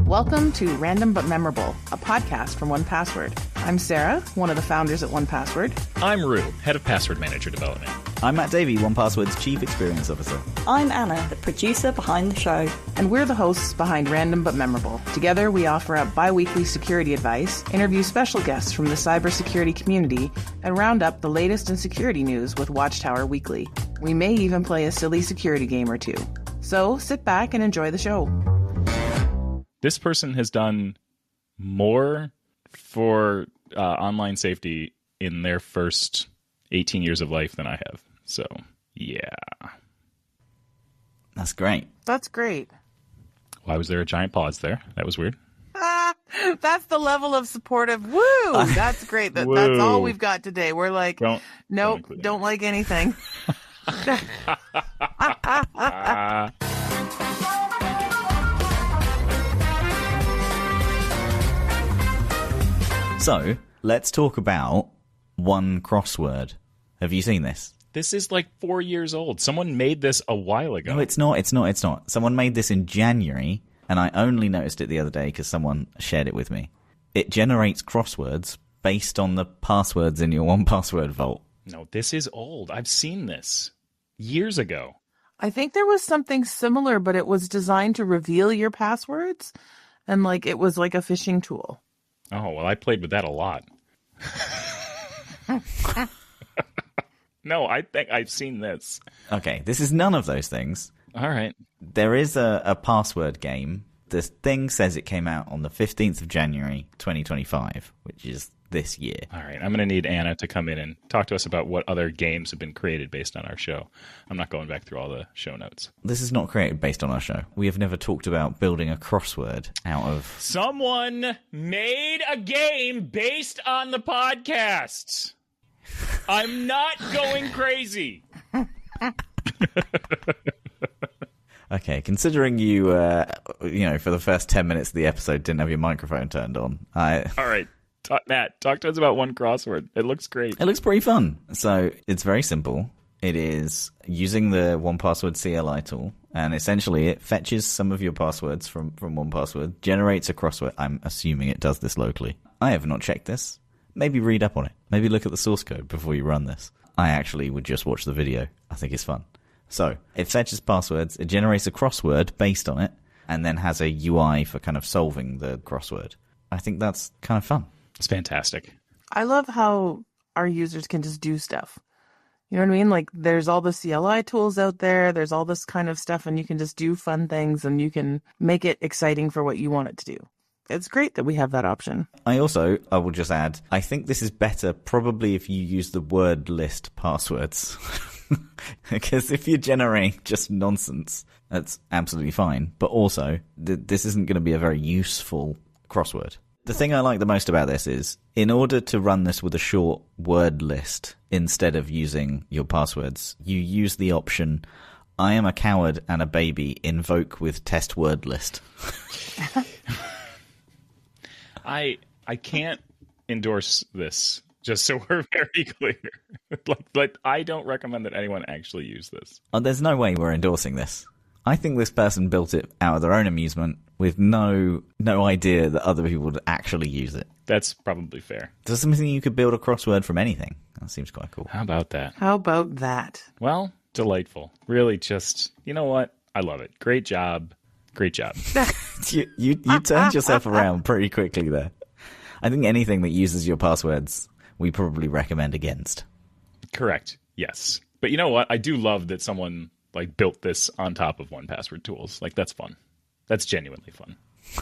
Welcome to Random But Memorable, a podcast from 1Password. I'm Sarah, one of the founders at 1Password. I'm Rue, head of password manager development. I'm Matt Davey, 1Password's chief experience officer. I'm Anna, the producer behind the show. And we're the hosts behind Random But Memorable. Together, we offer up bi-weekly security advice, interview special guests from the cybersecurity community, and round up the latest in security news with Watchtower Weekly. We may even play a silly security game or two. So sit back and enjoy the show. This person has done more for online safety in their first 18 years of life than I have. So, yeah. That's great. That's great. Why was there a giant pause there? That was weird. That's the level of supportive. Woo! That's great. That's all we've got today. We're like, nope, don't like anything. So, let's talk about one crossword. Have you seen this? This is like 4 years old. Someone made this a while ago. No, it's not. Someone made this in January, and I only noticed it the other day because someone shared it with me. It generates crosswords based on the passwords in your 1Password vault. No, this is old. I've seen this years ago. I think there was something similar, but it was designed to reveal your passwords, and it was like a phishing tool. Oh, well, I played with that a lot. No, I think I've seen this. Okay, this is none of those things. All right. There is a password game. This thing says it came out on the 15th of January, 2025, which is this year. All right, I'm going to need Anna to come in and talk to us about what other games have been created based on our show. I'm not going back through all the show notes. This is not created based on our show. We have never talked about building a crossword out of... Someone made a game based on the podcast. I'm not going crazy. Okay, considering you, for the first 10 minutes of the episode didn't have your microphone turned on. All right. Matt, talk to us about one crossword. It looks great. It looks pretty fun. So it's very simple. It is using the 1Password CLI tool, and essentially it fetches some of your passwords from 1Password, generates a crossword. I'm assuming it does this locally. I have not checked this. Maybe read up on it. Maybe look at the source code before you run this. I actually would just watch the video. I think it's fun. So it fetches passwords, it generates a crossword based on it, and then has a UI for kind of solving the crossword. I think that's kind of fun. It's fantastic. I love how our users can just do stuff. You know what I mean? There's all the CLI tools out there. There's all this kind of stuff, and you can just do fun things, and you can make it exciting for what you want it to do. It's great that we have that option. I will just add, I think this is better probably if you use the word list passwords. Because if you're generating just nonsense, that's absolutely fine. But also, this isn't going to be a very useful crossword. The thing I like the most about this is, in order to run this with a short word list, instead of using your passwords, you use the option, I am a coward and a baby, invoke with test word list. I can't endorse this, just so we're very clear. I don't recommend that anyone actually use this. Oh, there's no way we're endorsing this. I think this person built it out of their own amusement with no idea that other people would actually use it. That's probably fair. Does that mean you could build a crossword from anything? That seems quite cool. How about that? Well, delightful. Really just, you know what? I love it. Great job. Great job. You turned yourself around pretty quickly there. I think anything that uses your passwords, we probably recommend against. Correct. Yes. But you know what? I do love that someone built this on top of 1Password tools. That's fun. That's genuinely fun.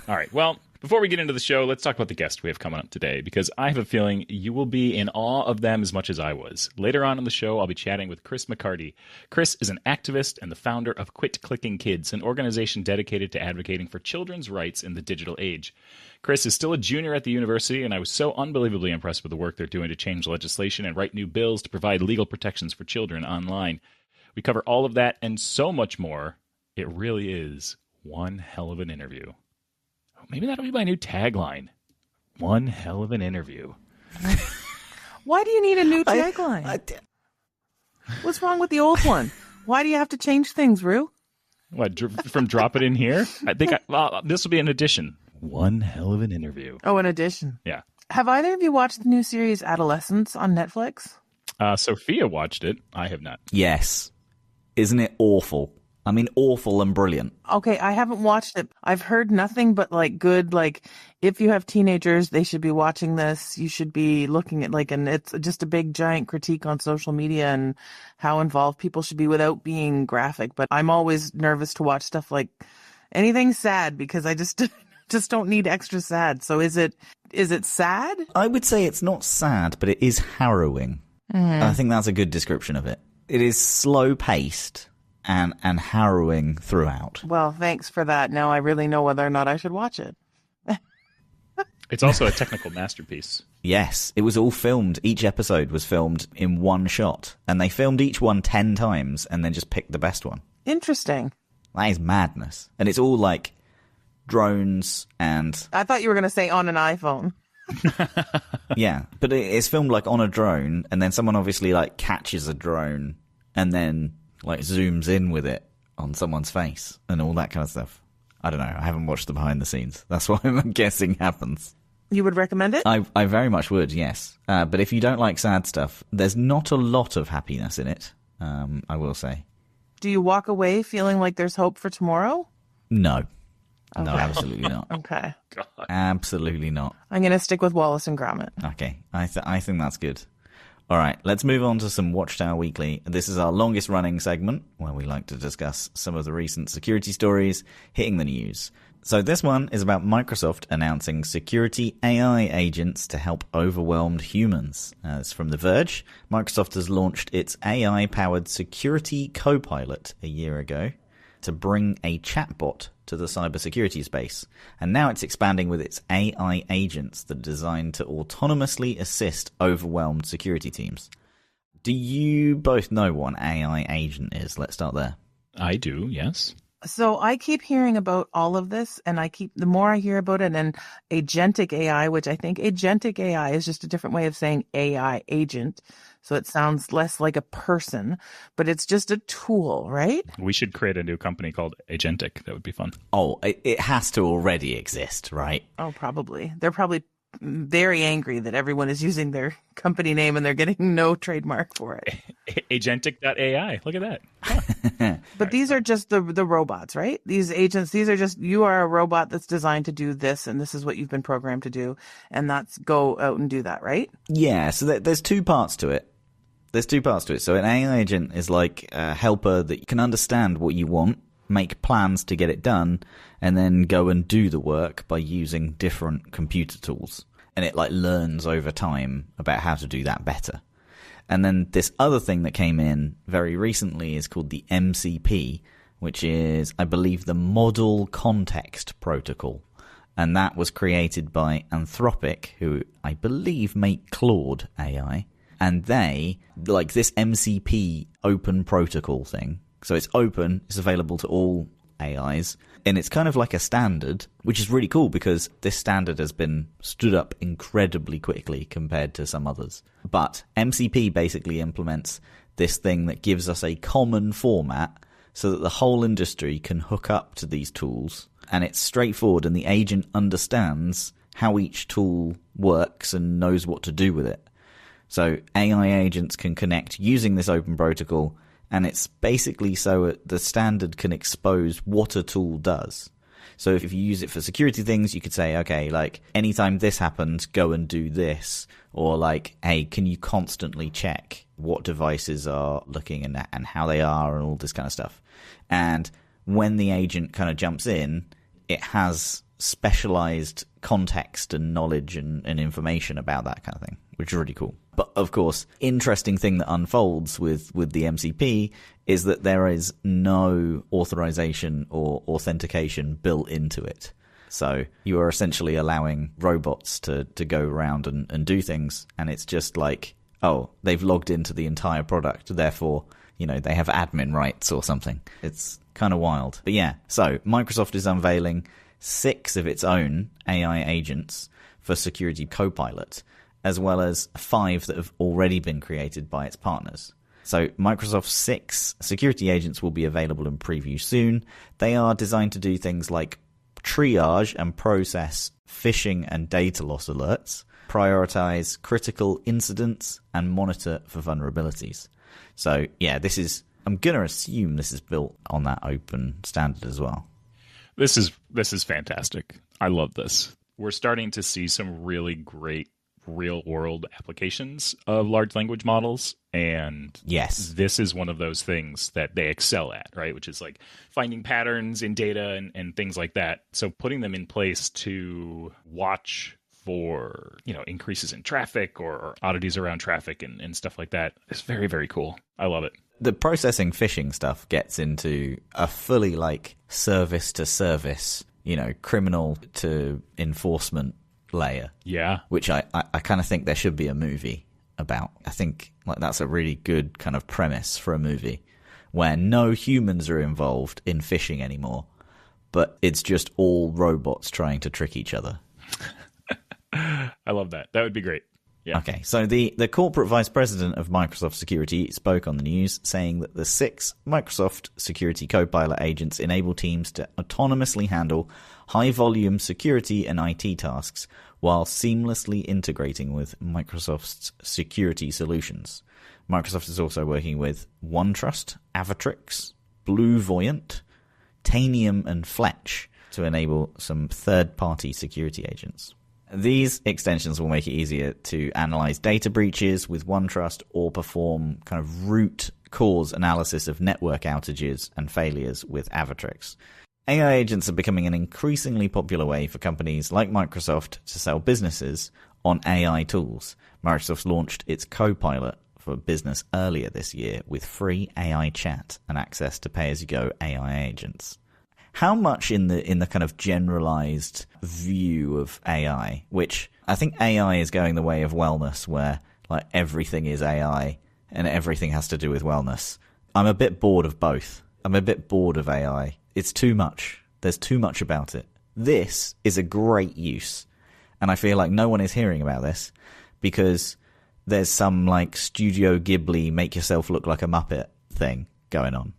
All right. Well, before we get into the show, let's talk about the guest we have coming up today, because I have a feeling you will be in awe of them as much as I was. Later on in the show, I'll be chatting with Chris McCarty. Chris is an activist and the founder of Quit Clicking Kids, an organization dedicated to advocating for children's rights in the digital age. Chris is still a junior at the university, and I was so unbelievably impressed with the work they're doing to change legislation and write new bills to provide legal protections for children online. We cover all of that and so much more. It really is one hell of an interview. Maybe that'll be my new tagline. One hell of an interview. Why do you need a new tagline? What's wrong with the old one? Why do you have to change things, Rue? What, from drop it in here? I think this will be an addition. One hell of an interview. Oh, in addition. Yeah. Have either of you watched the new series Adolescence on Netflix? Sophia watched it. I have not. Yes. Isn't it awful? I mean, awful and brilliant. Okay, I haven't watched it. I've heard nothing but good, if you have teenagers, they should be watching this. You should be looking at and it's just a big giant critique on social media and how involved people should be without being graphic. But I'm always nervous to watch stuff like anything sad because I just don't need extra sad. So is it sad? I would say it's not sad, but it is harrowing. I think that's a good description of it. It is slow-paced and harrowing throughout. Well, thanks for that. Now I really know whether or not I should watch it. It's also a technical masterpiece. Yes, it was all filmed. Each episode was filmed in one shot, and they filmed each one 10 times and then just picked the best one. Interesting. That is madness. And it's all drones and... I thought you were going to say on an iPhone. Yeah, but it's filmed on a drone, and then someone obviously catches a drone and then zooms in with it on someone's face and all that kind of stuff. I don't know. I haven't watched the behind the scenes. That's what I'm guessing happens. You would recommend it? I very much would, yes. But if you don't like sad stuff, there's not a lot of happiness in it, I will say. Do you walk away feeling like there's hope for tomorrow? No. Okay. No, absolutely not. Okay. God. Absolutely not. I'm going to stick with Wallace and Gromit. Okay. I think that's good. All right, let's move on to some Watchtower Weekly. This is our longest running segment where we like to discuss some of the recent security stories hitting the news. So this one is about Microsoft announcing security AI agents to help overwhelmed humans. It's from The Verge. Microsoft has launched its AI-powered security copilot a year ago to bring a chatbot to the cybersecurity space. And now it's expanding with its AI agents that are designed to autonomously assist overwhelmed security teams. Do you both know what an AI agent is? Let's start there. I do, yes. So I keep hearing about all of this, and the more I hear about it, and agentic AI, which I think agentic AI is just a different way of saying AI agent. So it sounds less like a person, but it's just a tool, right? We should create a new company called Agentic. That would be fun. Oh, it has to already exist, right? Oh, probably. They're probably very angry that everyone is using their company name and they're getting no trademark for it. Agentic.ai. Look at that. But these are just the robots, right? These agents, these are just, you are a robot that's designed to do this, and this is what you've been programmed to do, and that's go out and do that, right? Yeah, so there's two parts to it. So an AI agent is like a helper that can understand what you want, make plans to get it done, and then go and do the work by using different computer tools. And it learns over time about how to do that better. And then this other thing that came in very recently is called the MCP, which is, I believe, the Model Context Protocol. And that was created by Anthropic, who I believe make Claude AI. And they, this MCP open protocol thing. So it's open, it's available to all AIs, and it's kind of like a standard, which is really cool because this standard has been stood up incredibly quickly compared to some others. But MCP basically implements this thing that gives us a common format so that the whole industry can hook up to these tools, and it's straightforward, and the agent understands how each tool works and knows what to do with it. So AI agents can connect using this open protocol, and it's basically so the standard can expose what a tool does. So if you use it for security things, you could say, okay, anytime this happens, go and do this. Or hey, can you constantly check what devices are looking and how they are and all this kind of stuff. And when the agent kind of jumps in, it has specialized context and knowledge and information about that kind of thing, which is really cool. But of course, interesting thing that unfolds with the MCP is that there is no authorization or authentication built into it. So you are essentially allowing robots to go around and do things, and it's just oh, they've logged into the entire product, therefore, they have admin rights or something. It's kind of wild. But yeah, so Microsoft is unveiling 6 of its own AI agents for Security Copilot, as well as 5 that have already been created by its partners. So Microsoft's 6 security agents will be available in preview soon. They are designed to do things like triage and process phishing and data loss alerts, prioritize critical incidents, and monitor for vulnerabilities. So, yeah, I'm going to assume this is built on that open standard as well. This is fantastic. I love this. We're starting to see some really great real-world applications of large language models, and yes, this is one of those things that they excel at, right? Which is like finding patterns in data and things like that. So putting them in place to watch for, increases in traffic or oddities around traffic and stuff like that is very, very cool. I love it. The processing phishing stuff gets into a fully service to service, criminal to enforcement layer. Yeah. Which I kind of think there should be a movie about. I think that's a really good kind of premise for a movie where no humans are involved in phishing anymore, but it's just all robots trying to trick each other. I love that. That would be great. Yeah. Okay, so the corporate vice president of Microsoft Security spoke on the news, saying that the 6 Microsoft Security Copilot agents enable teams to autonomously handle high-volume security and IT tasks while seamlessly integrating with Microsoft's security solutions. Microsoft is also working with OneTrust, Avatrix, Blue Voyant, Tanium, and Fletch to enable some third-party security agents. These extensions will make it easier to analyze data breaches with OneTrust or perform kind of root cause analysis of network outages and failures with Avatrix. AI agents are becoming an increasingly popular way for companies like Microsoft to sell businesses on AI tools. Microsoft launched its Copilot for Business earlier this year with free AI chat and access to pay-as-you-go AI agents. How much in the kind of generalized view of AI, which I think AI is going the way of wellness, where everything is AI and everything has to do with wellness. I'm a bit bored of both. I'm a bit bored of AI. It's too much. There's too much about it. This is a great use, and I feel like no one is hearing about this because there's some Studio Ghibli make yourself look like a Muppet thing going on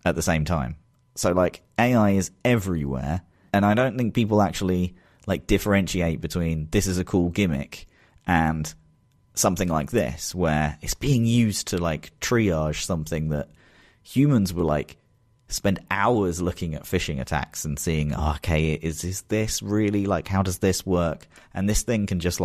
at the same time. So AI is everywhere, and I don't think people actually differentiate between this is a cool gimmick and something like this, where it's being used to triage something that humans will spend hours looking at phishing attacks and seeing, okay, is this really how does this work? And this thing can just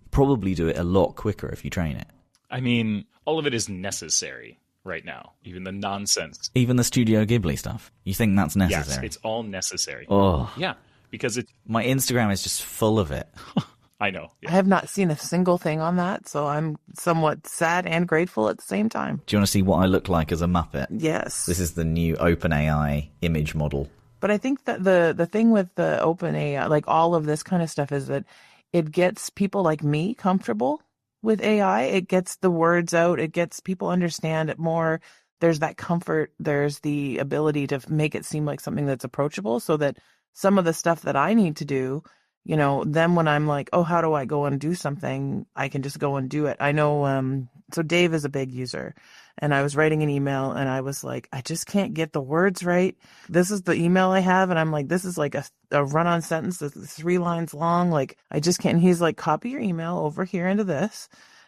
probably do it a lot quicker if you train it. I mean, all of it is necessary right now, even the nonsense. Even the Studio Ghibli stuff. You think that's necessary? Yes, it's all necessary. Oh. Yeah, because my Instagram is just full of it. I know. Yeah. I have not seen a single thing on that, so I'm somewhat sad and grateful at the same time. Do you want to see what I look like as a Muppet? Yes. This is the new OpenAI image model. But I think that the thing with the OpenAI, all of this kind of stuff, is that it gets people like me comfortable with AI. It gets the words out. It gets people understand it more. There's that comfort. There's the ability to make it seem like something that's approachable, so that some of the stuff that I need to do, then when I'm how do I go and do something, I can just go and do it. I know, so Dave is a big user, and I was writing an email and I was I just can't get the words right. This is the email I have, and I'm this is a run-on sentence that's 3 lines long. I just can't. And he's copy your email over here into this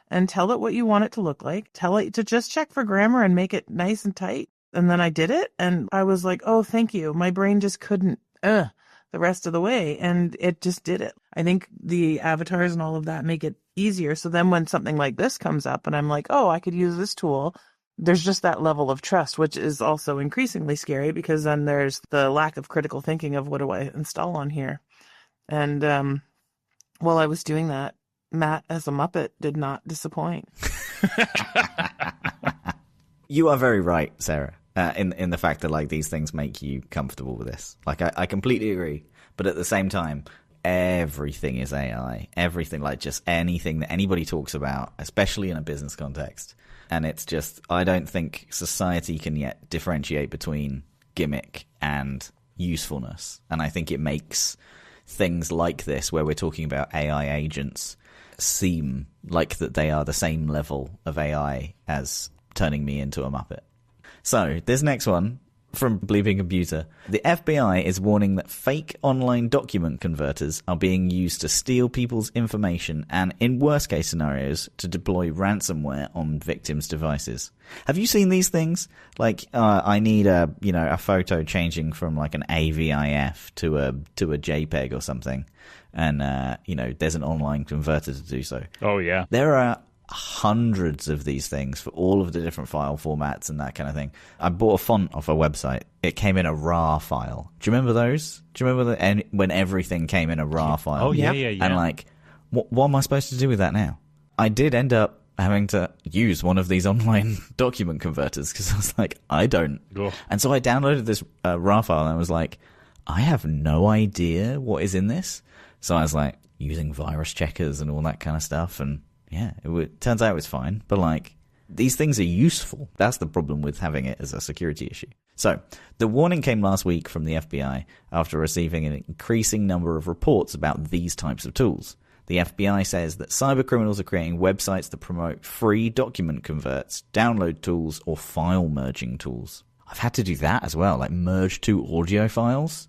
and tell it what you want it to look like. Tell it to just check for grammar and make it nice and tight. And then I did it, and I was oh, thank you. My brain just couldn't, the rest of the way, and it just did it. I think the avatars and all of that make it easier. So then when something like this comes up and I'm oh, I could use this tool, there's just that level of trust, which is also increasingly scary, because then there's the lack of critical thinking of what do I install on here. And while I was doing that, Matt as a Muppet did not disappoint. You are very right, Sarah. In the fact that these things make you comfortable with this. I completely agree. But at the same time, everything is AI. Everything, just anything that anybody talks about, especially in a business context. And it's just, I don't think society can yet differentiate between gimmick and usefulness. And I think it makes things like this, where we're talking about AI agents, seem like that they are the same level of AI as turning me into a Muppet. So, this next one from Bleeping Computer. The FBI is warning that fake online document converters are being used to steal people's information and, in worst case scenarios, to deploy ransomware on victims' devices. Have you seen these things? Like, I need a photo changing from like an AVIF to a JPEG or something. And, there's an online converter to do so. Oh, yeah. There are hundreds of these things for all of the different file formats and that kind of thing. I bought a font off a website. It came in a RAR file. Do you remember those? Do you remember when everything came in a RAR file? Oh, yeah. And like, what am I supposed to do with that now? I did end up having to use one of these online document converters because I was like, I don't. Ugh. And so I downloaded this RAR file and I was like, I have no idea what is in this. So I was like using virus checkers and all that kind of stuff, and yeah, turns out it was fine. But like, these things are useful. That's the problem with having it as a security issue. So the warning came last week from the FBI after receiving an increasing number of reports about these types of tools. The FBI says that cybercriminals are creating websites that promote free document converts, download tools, or file merging tools. I've had to do that as well, like merge two audio files.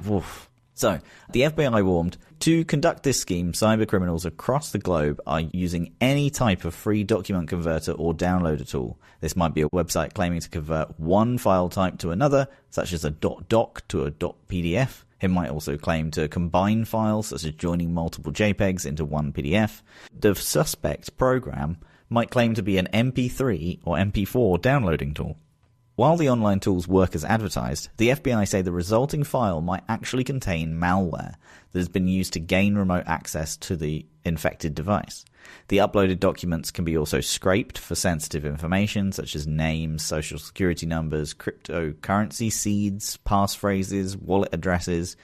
Woof. So, the FBI warned, to conduct this scheme, cybercriminals across the globe are using any type of free document converter or downloader tool. This might be a website claiming to convert one file type to another, such as a .doc to a .pdf. It might also claim to combine files, such as joining multiple JPEGs into one PDF. The suspect program might claim to be an MP3 or MP4 downloading tool. While the online tools work as advertised, the FBI say the resulting file might actually contain malware that has been used to gain remote access to the infected device. The uploaded documents can be also scraped for sensitive information such as names, social security numbers, cryptocurrency seeds, passphrases, wallet addresses,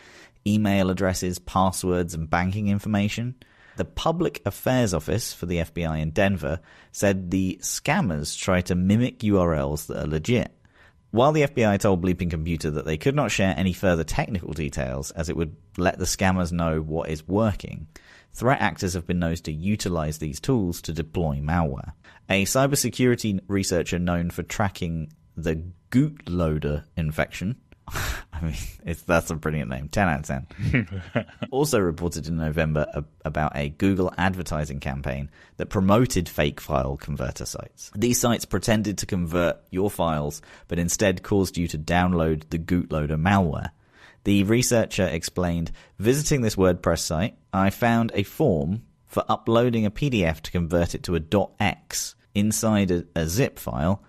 email addresses, passwords, and banking information. The Public Affairs Office for the FBI in Denver said the scammers try to mimic URLs that are legit. While the FBI told Bleeping Computer that they could not share any further technical details as it would let the scammers know what is working, threat actors have been known to utilize these tools to deploy malware. A cybersecurity researcher known for tracking the bootloader infection, I mean, that's a brilliant name, 10 out of 10, also reported in November about a Google advertising campaign that promoted fake file converter sites. These sites pretended to convert your files, but instead caused you to download the bootloader malware. The researcher explained, visiting this WordPress site, I found a form for uploading a PDF to convert it to a .x inside a zip file,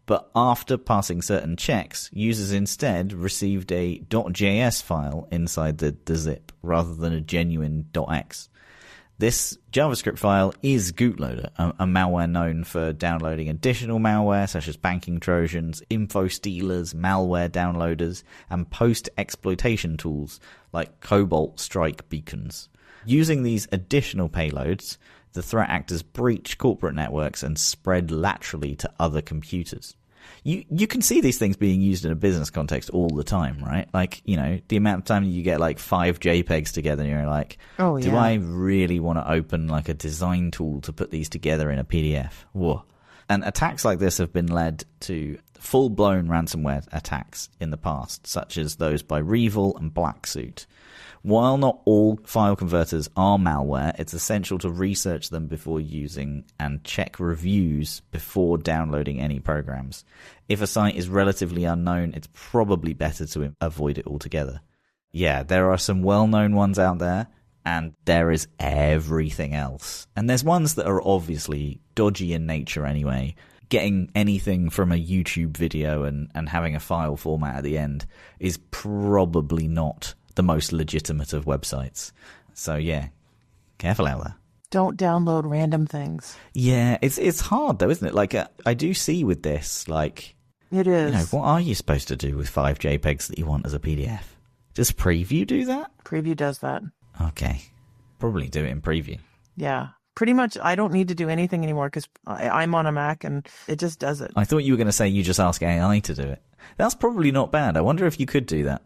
but after passing certain checks, users instead received a .js file inside the zip rather than a genuine .x. This JavaScript file is bootloader, a malware known for downloading additional malware such as banking trojans, info stealers, malware downloaders, and post-exploitation tools like Cobalt Strike beacons. Using these additional payloads, the threat actors breach corporate networks and spread laterally to other computers. You can see these things being used in a business context all the time, right? Like, the amount of time you get like 5 JPEGs together and you're like, oh, yeah. Do I really want to open like a design tool to put these together in a PDF? Whoa. And attacks like this have been led to full-blown ransomware attacks in the past, such as those by Revil and Blacksuit. While not all file converters are malware, it's essential to research them before using and check reviews before downloading any programs. If a site is relatively unknown, it's probably better to avoid it altogether. Yeah, there are some well-known ones out there, and there is everything else. And there's ones that are obviously dodgy in nature anyway. Getting anything from a YouTube video and having a file format at the end is probably not the most legitimate of websites. So yeah, careful out there. Don't download random things. Yeah, it's hard though, isn't it? Like I do see with this, like, it is. What are you supposed to do with 5 JPEGs that you want as a PDF? Does Preview do that? Preview does that. Okay, probably do it in Preview. Yeah, pretty much. I don't need to do anything anymore because I'm on a Mac and it just does it. I thought you were going to say you just ask AI to do it. That's probably not bad. I wonder if you could do that.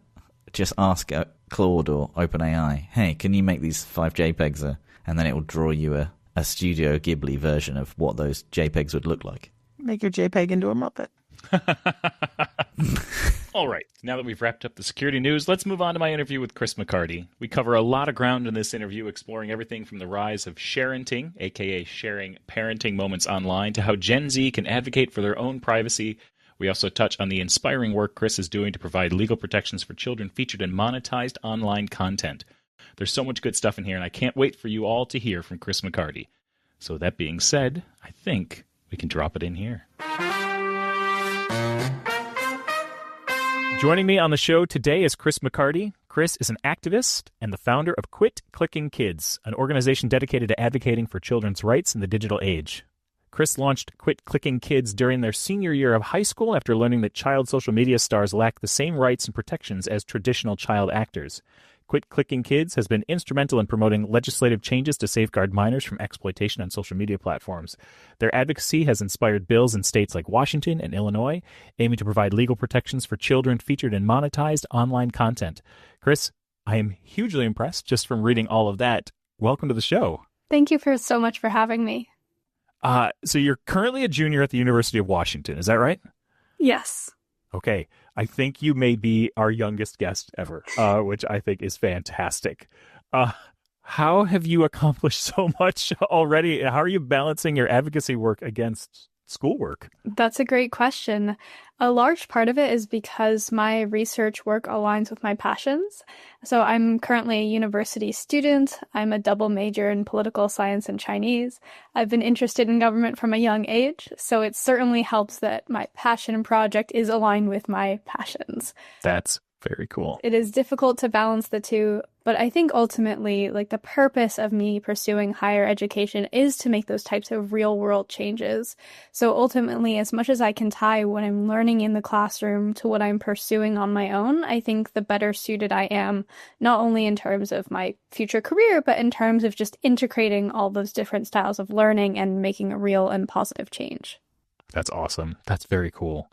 Just ask Claude or OpenAI, hey, can you make these 5 JPEGs? And then it will draw you a Studio Ghibli version of what those JPEGs would look like. Make your JPEG into a Muppet. All right, now that we've wrapped up the security news, let's move on to my interview with Chris McCarty. We cover a lot of ground in this interview, exploring everything from the rise of sharenting, aka sharing parenting moments online, to how Gen Z can advocate for their own privacy. We also touch on the inspiring work Chris is doing to provide legal protections for children featured in monetized online content. There's so much good stuff in here, and I can't wait for you all to hear from Chris McCarty. So that being said, I think we can drop it in here. Joining me on the show today is Chris McCarty. Chris is an activist and the founder of Quit Clicking Kids, an organization dedicated to advocating for children's rights in the digital age. Chris launched Quit Clicking Kids during their senior year of high school after learning that child social media stars lack the same rights and protections as traditional child actors. Quit Clicking Kids has been instrumental in promoting legislative changes to safeguard minors from exploitation on social media platforms. Their advocacy has inspired bills in states like Washington and Illinois, aiming to provide legal protections for children featured in monetized online content. Chris, I am hugely impressed just from reading all of that. Welcome to the show. Thank you so much for having me. So you're currently a junior at the University of Washington, is that right? Yes. Okay. I think you may be our youngest guest ever, which I think is fantastic. How have you accomplished so much already? How are you balancing your advocacy work against schoolwork? That's a great question. A large part of it is because my research work aligns with my passions. So I'm currently a university student. I'm a double major in political science and Chinese. I've been interested in government from a young age, so it certainly helps that my passion project is aligned with my passions. That's very cool. It is difficult to balance the two, but I think ultimately, like, the purpose of me pursuing higher education is to make those types of real world changes. So ultimately, as much as I can tie what I'm learning in the classroom to what I'm pursuing on my own, I think the better suited I am, not only in terms of my future career, but in terms of just integrating all those different styles of learning and making a real and positive change. That's awesome. That's very cool.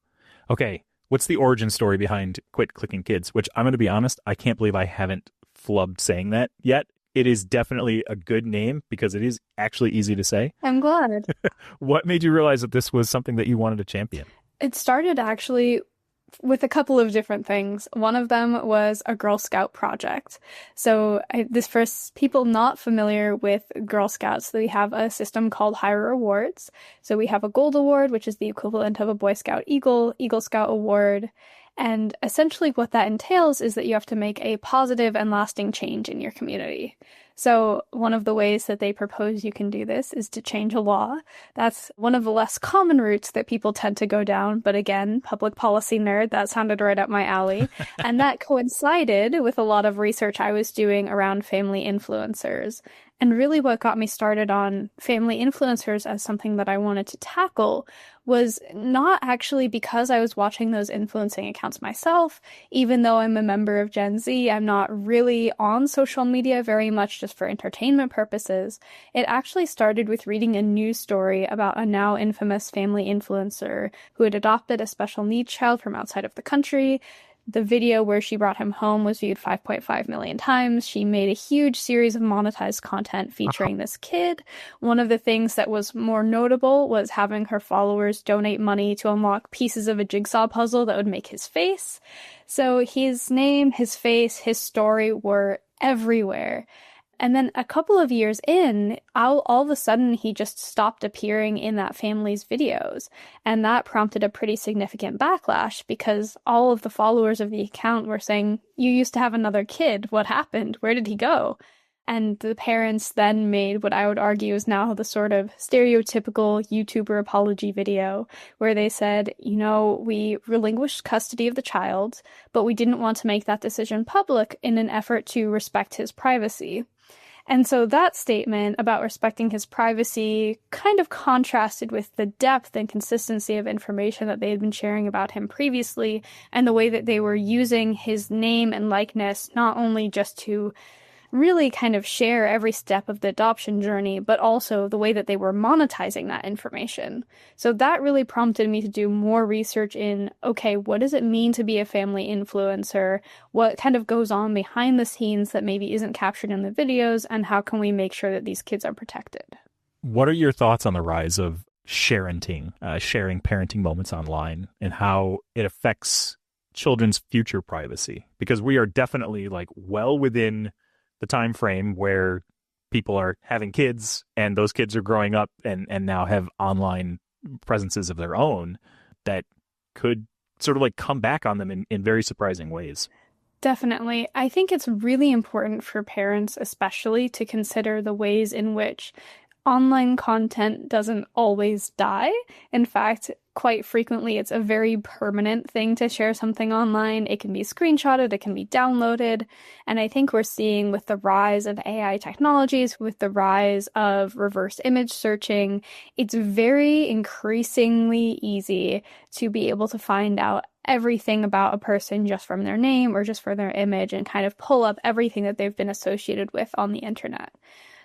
Okay. What's the origin story behind Quit Clicking Kids? Which, I'm going to be honest, I can't believe I haven't flubbed saying that yet. It is definitely a good name because it is actually easy to say. I'm glad. What made you realize that this was something that you wanted to champion? It started actually with a couple of different things. One of them was a Girl Scout project. So this for people not familiar with Girl Scouts, we have a system called Higher Awards. So we have a Gold Award, which is the equivalent of a Boy Scout Eagle Scout Award. And essentially what that entails is that you have to make a positive and lasting change in your community. So one of the ways that they propose you can do this is to change a law. That's one of the less common routes that people tend to go down. But again, public policy nerd, that sounded right up my alley. And that coincided with a lot of research I was doing around family influencers. And really what got me started on family influencers as something that I wanted to tackle was not actually because I was watching those influencing accounts myself. Even though I'm a member of Gen Z, I'm not really on social media very much just for entertainment purposes. It actually started with reading a news story about a now infamous family influencer who had adopted a special needs child from outside of the country. The video where she brought him home was viewed 5.5 million times. She made a huge series of monetized content featuring this kid. One of the things that was more notable was having her followers donate money to unlock pieces of a jigsaw puzzle that would make his face. So his name, his face, his story were everywhere. And then a couple of years in, all of a sudden, he just stopped appearing in that family's videos. And that prompted a pretty significant backlash because all of the followers of the account were saying, "You used to have another kid. What happened? Where did he go?" And the parents then made what I would argue is now the sort of stereotypical YouTuber apology video where they said, we relinquished custody of the child, but we didn't want to make that decision public in an effort to respect his privacy. And so that statement about respecting his privacy kind of contrasted with the depth and consistency of information that they had been sharing about him previously and the way that they were using his name and likeness not only just to really kind of share every step of the adoption journey, but also the way that they were monetizing that information. So that really prompted me to do more research in, okay, what does it mean to be a family influencer? What kind of goes on behind the scenes that maybe isn't captured in the videos? And how can we make sure that these kids are protected? What are your thoughts on the rise of sharing parenting moments online and how it affects children's future privacy? Because we are definitely like well within the time frame where people are having kids and those kids are growing up and now have online presences of their own that could sort of like come back on them in very surprising ways. Definitely. I think it's really important for parents especially to consider the ways in which online content doesn't always die. In fact, quite frequently, it's a very permanent thing to share something online. It can be screenshotted, it can be downloaded. And I think we're seeing with the rise of AI technologies, with the rise of reverse image searching, it's very increasingly easy to be able to find out everything about a person just from their name or just from their image and kind of pull up everything that they've been associated with on the internet.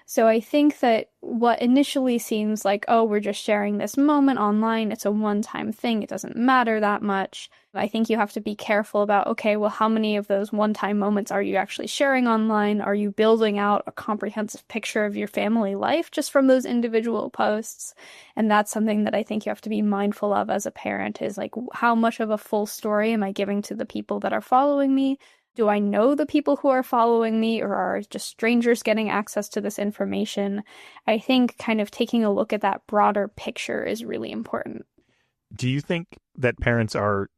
So I think that what initially seems like, oh, we're just sharing this moment online, it's a one-time thing, it doesn't matter that much. I think you have to be careful about, okay, well, how many of those one-time moments are you actually sharing online? Are you building out a comprehensive picture of your family life just from those individual posts? And that's something that I think you have to be mindful of as a parent is like, how much of a full story am I giving to the people that are following me? Do I know the people who are following me, or are just strangers getting access to this information? I think kind of taking a look at that broader picture is really important. Do you think that parents are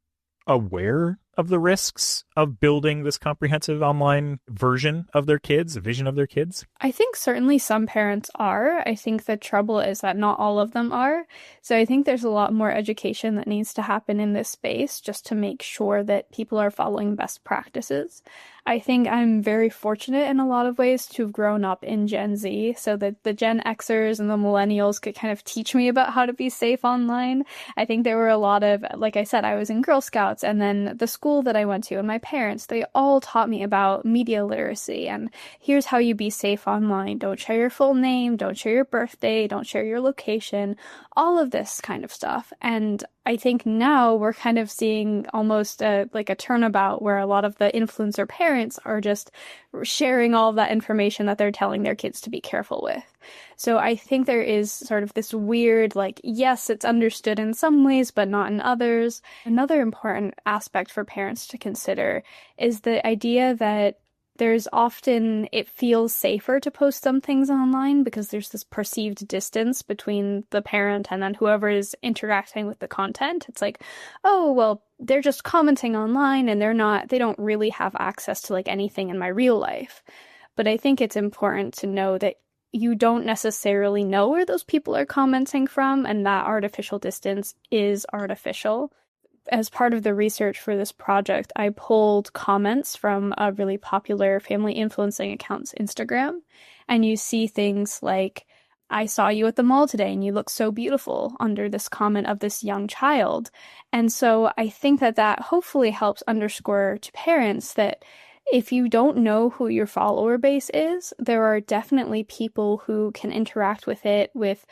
aware of the risks of building this comprehensive online version of their kids, a vision of their kids? I think certainly some parents are. I think the trouble is that not all of them are. So I think there's a lot more education that needs to happen in this space just to make sure that people are following best practices. I think I'm very fortunate in a lot of ways to have grown up in Gen Z so that the Gen Xers and the millennials could kind of teach me about how to be safe online. I think there were a lot of, like I said, I was in Girl Scouts, and then the school that I went to and my parents, they all taught me about media literacy and here's how you be safe online. Don't share your full name, don't share your birthday, don't share your location, all of this kind of stuff. And I think now we're kind of seeing almost like a turnabout where a lot of the influencer parents are just sharing all of that information that they're telling their kids to be careful with. So I think there is sort of this weird, like, yes, it's understood in some ways, but not in others. Another important aspect for parents to consider is the idea that there's often, it feels safer to post some things online because there's this perceived distance between the parent and then whoever is interacting with the content. It's like, oh, well, they're just commenting online and they don't really have access to like anything in my real life. But I think it's important to know that you don't necessarily know where those people are commenting from, and that artificial distance is artificial. As part of the research for this project, I pulled comments from a really popular family influencing account's Instagram, and you see things like, I saw you at the mall today and you look so beautiful, under this comment of this young child. And so I think that that hopefully helps underscore to parents that if you don't know who your follower base is, there are definitely people who can interact with it with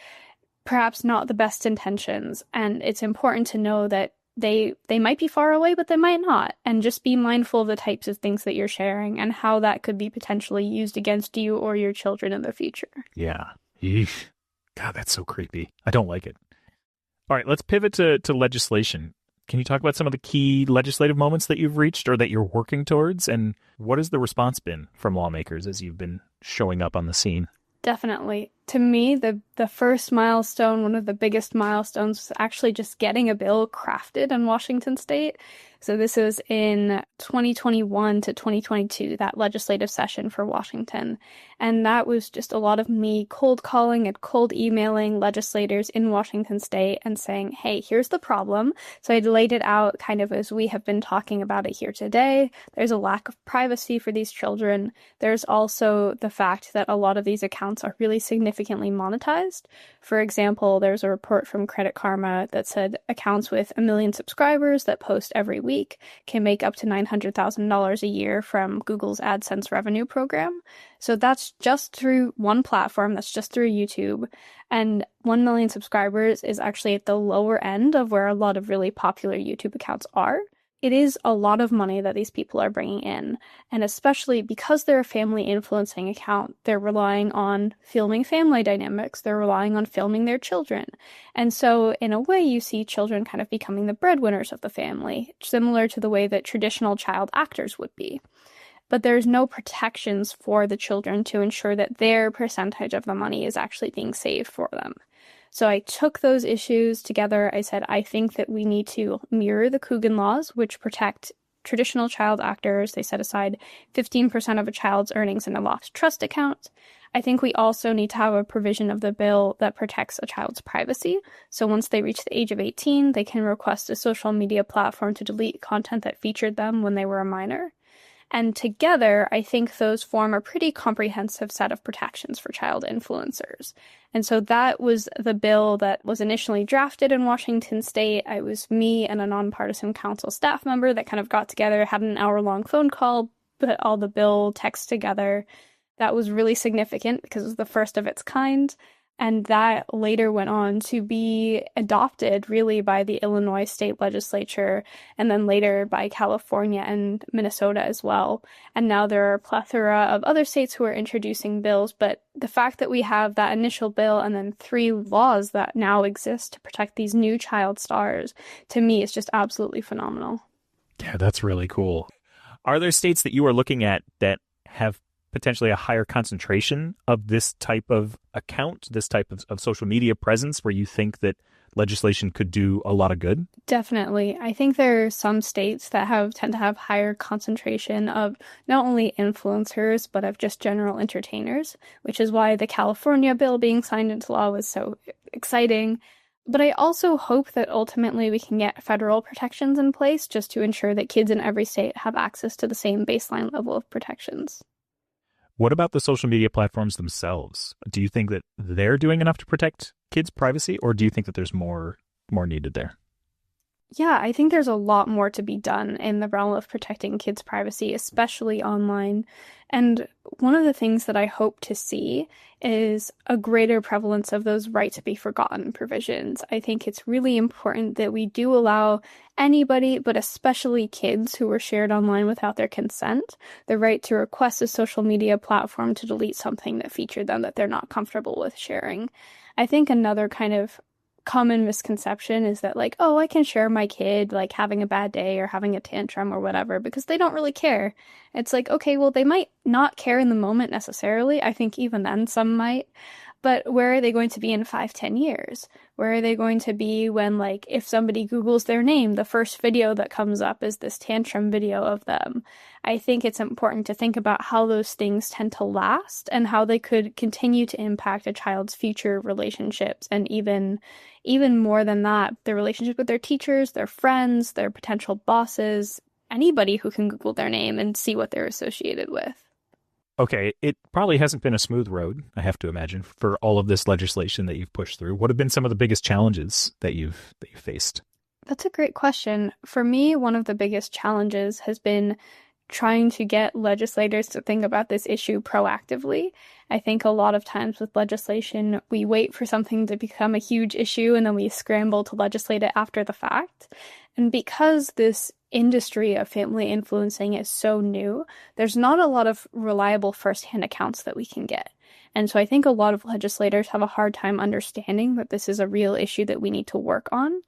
perhaps not the best intentions. And it's important to know that they might be far away, but they might not. And just be mindful of the types of things that you're sharing and how that could be potentially used against you or your children in the future. Yeah. Eesh. God, that's so creepy. I don't like it. All right, let's pivot to legislation. Can you talk about some of the key legislative moments that you've reached or that you're working towards? And what has the response been from lawmakers as you've been showing up on the scene? Definitely. To me, the first milestone, one of the biggest milestones, was actually just getting a bill crafted in Washington state. So this was in 2021 to 2022, that legislative session for Washington. And that was just a lot of me cold calling and cold emailing legislators in Washington state and saying, hey, here's the problem. So I laid it out kind of as we have been talking about it here today. There's a lack of privacy for these children. There's also the fact that a lot of these accounts are really significantly monetized. For example, there's a report from Credit Karma that said accounts with 1 million subscribers that post every week can make up to $900,000 a year from Google's AdSense revenue program. So that's just through one platform, that's just through YouTube. And 1 million subscribers is actually at the lower end of where a lot of really popular YouTube accounts are. it is a lot of money that these people are bringing in. And especially because they're a family influencing account, they're relying on filming family dynamics. They're relying on filming their children. And so in a way, you see children kind of becoming the breadwinners of the family, similar to the way that traditional child actors would be. But there's no protections for the children to ensure that their percentage of the money is actually being saved for them. So I took those issues together. I said, I think that we need to mirror the Coogan laws, which protect traditional child actors. They set aside 15% of a child's earnings in a locked trust account. I think we also need to have a provision of the bill that protects a child's privacy. So once they reach the age of 18, they can request a social media platform to delete content that featured them when they were a minor. And together, I think those form a pretty comprehensive set of protections for child influencers. And so that was the bill that was initially drafted in Washington State. It was me and a nonpartisan council staff member that kind of got together, had an hour-long phone call, put all the bill text together. That was really significant because it was the first of its kind. And that later went on to be adopted really by the Illinois state legislature and then later by California and Minnesota as well. And now there are a plethora of other states who are introducing bills. But the fact that we have that initial bill and then 3 laws that now exist to protect these new child stars, to me, is just absolutely phenomenal. Yeah, that's really cool. Are there states that you are looking at that have potentially a higher concentration of this type of account, this type of social media presence, where you think that legislation could do a lot of good? Definitely. I think there are some states that tend to have higher concentration of not only influencers, but of just general entertainers, which is why the California bill being signed into law was so exciting. But I also hope that ultimately we can get federal protections in place just to ensure that kids in every state have access to the same baseline level of protections. What about the social media platforms themselves? Do you think that they're doing enough to protect kids' privacy, or do you think that there's more needed there? Yeah, I think there's a lot more to be done in the realm of protecting kids' privacy, especially online. And one of the things that I hope to see is a greater prevalence of those right to be forgotten provisions. I think it's really important that we do allow anybody, but especially kids who were shared online without their consent, the right to request a social media platform to delete something that featured them that they're not comfortable with sharing. I think another kind of common misconception is that, like, oh, I can share my kid, like, having a bad day or having a tantrum or whatever because they don't really care. It's like, okay, well, they might not care in the moment necessarily. I think even then some might. But where are they going to be in 5-10 years? Where are they going to be when, like, if somebody Googles their name, the first video that comes up is this tantrum video of them? I think it's important to think about how those things tend to last and how they could continue to impact a child's future relationships, and even more than that, their relationship with their teachers, their friends, their potential bosses, anybody who can Google their name and see what they're associated with. Okay, it probably hasn't been a smooth road, I have to imagine, for all of this legislation that you've pushed through. What have been some of the biggest challenges that you've faced? That's a great question. For me, one of the biggest challenges has been trying to get legislators to think about this issue proactively. I think a lot of times with legislation, we wait for something to become a huge issue and then we scramble to legislate it after the fact. And because this industry of family influencing is so new, there's not a lot of reliable firsthand accounts that we can get. And so I think a lot of legislators have a hard time understanding that this is a real issue that we need to work on.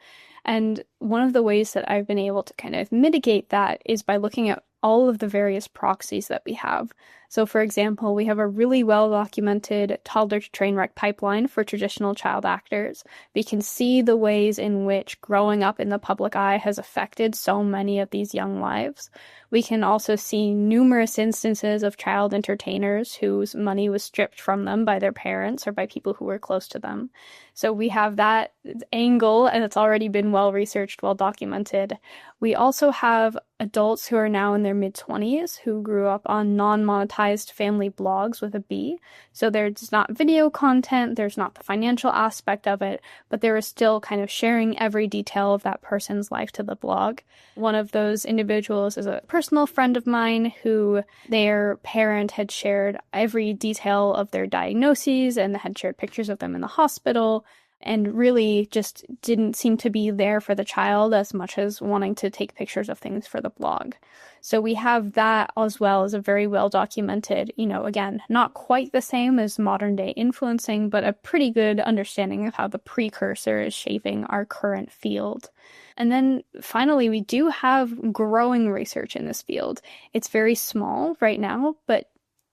And one of the ways that I've been able to kind of mitigate that is by looking at all of the various proxies that we have. So, for example, we have a really well-documented toddler to train wreck pipeline for traditional child actors. We can see the ways in which growing up in the public eye has affected so many of these young lives. We can also see numerous instances of child entertainers whose money was stripped from them by their parents or by people who were close to them. So we have that angle, and it's already been well-researched, well-documented. We also have adults who are now in their mid-20s who grew up on non-monetized family blogs with a B. So there's not video content, there's not the financial aspect of it, but there is still kind of sharing every detail of that person's life to the blog. One of those individuals is a personal friend of mine who their parent had shared every detail of their diagnoses and had shared pictures of them in the hospital. and really just didn't seem to be there for the child as much as wanting to take pictures of things for the blog. So we have that as well as a very well documented, again, not quite the same as modern day influencing, but a pretty good understanding of how the precursor is shaping our current field. And then finally, we do have growing research in this field. It's very small right now, but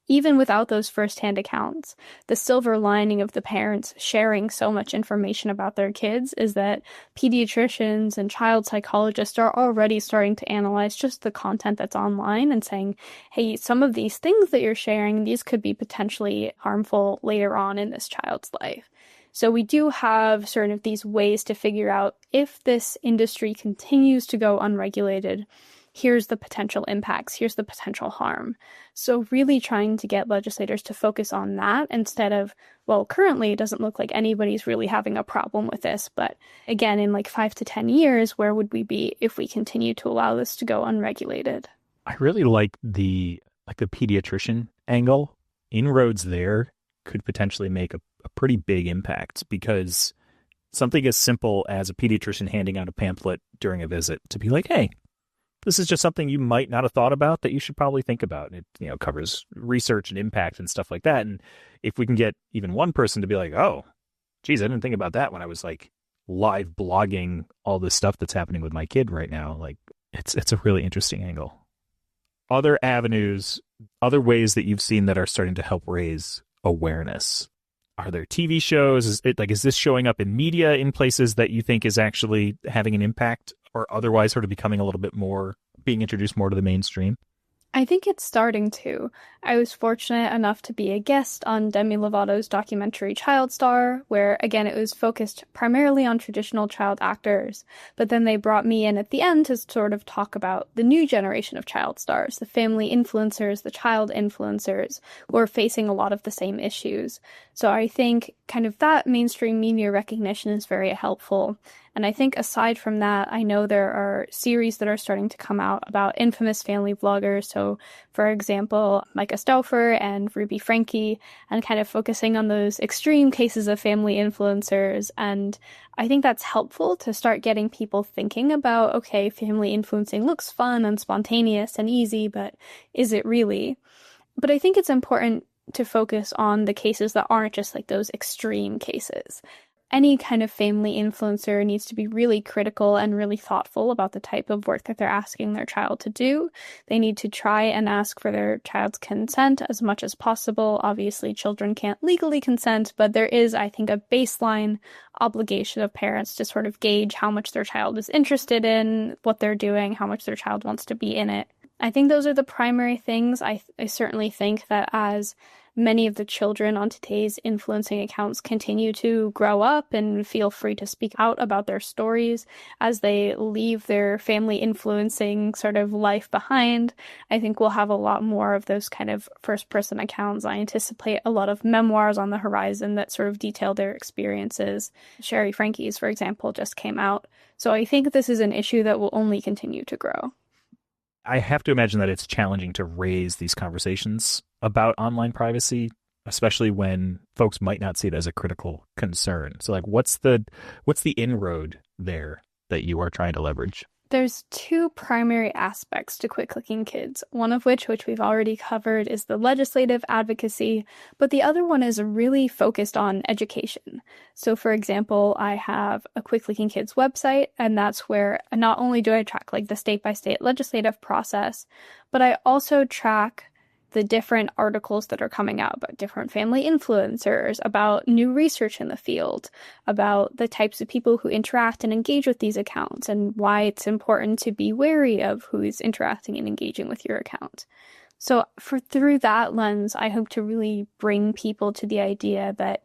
even without those firsthand accounts, the silver lining of the parents sharing so much information about their kids is that pediatricians and child psychologists are already starting to analyze just the content that's online and saying, hey, some of these things that you're sharing, these could be potentially harmful later on in this child's life. So we do have sort of these ways to figure out if this industry continues to go unregulated, here's the potential impacts, here's the potential harm. So really trying to get legislators to focus on that instead of, well, currently it doesn't look like anybody's really having a problem with this, but again, in like 5 to 10 years, where would we be if we continue to allow this to go unregulated? I really like the pediatrician angle. Inroads there could potentially make a pretty big impact, because something as simple as a pediatrician handing out a pamphlet during a visit to be like, hey, this is just something you might not have thought about that you should probably think about. It, covers research and impact and stuff like that. And if we can get even one person to be like, oh, geez, I didn't think about that when I was like live blogging all this stuff that's happening with my kid right now. Like it's a really interesting angle. Other avenues, other ways that you've seen that are starting to help raise awareness. Are there TV shows? Is this showing up in media in places that you think is actually having an impact, or otherwise sort of becoming a little bit more, being introduced more to the mainstream? I think it's starting to. I was fortunate enough to be a guest on Demi Lovato's documentary Child Star, where, again, it was focused primarily on traditional child actors, but then they brought me in at the end to sort of talk about the new generation of child stars, the family influencers, the child influencers, who are facing a lot of the same issues. So I think kind of that mainstream media recognition is very helpful. And I think aside from that, I know there are series that are starting to come out about infamous family vloggers. So, for example, Micah Stauffer and Ruby Franke, and kind of focusing on those extreme cases of family influencers. And I think that's helpful to start getting people thinking about, okay, family influencing looks fun and spontaneous and easy, but is it really? But I think it's important to focus on the cases that aren't just like those extreme cases. Any kind of family influencer needs to be really critical and really thoughtful about the type of work that they're asking their child to do. They need to try and ask for their child's consent as much as possible. Obviously, children can't legally consent, but there is, I think, a baseline obligation of parents to sort of gauge how much their child is interested in what they're doing, how much their child wants to be in it. I think those are the primary things. I certainly think that as many of the children on today's influencing accounts continue to grow up and feel free to speak out about their stories as they leave their family influencing sort of life behind, I think we'll have a lot more of those kind of first-person accounts. I anticipate a lot of memoirs on the horizon that sort of detail their experiences. Sherry Franke's, for example, just came out. So I think this is an issue that will only continue to grow. I have to imagine that it's challenging to raise these conversations about online privacy, especially when folks might not see it as a critical concern. So like, what's the inroad there that you are trying to leverage? There's two primary aspects to Quit Clicking Kids, one of which we've already covered, is the legislative advocacy, but the other one is really focused on education. So, for example, I have a Quit Clicking Kids website, and that's where not only do I track like the state-by-state legislative process, but I also track the different articles that are coming out about different family influencers, about new research in the field, about the types of people who interact and engage with these accounts, and why it's important to be wary of who is interacting and engaging with your account. So through that lens, I hope to really bring people to the idea that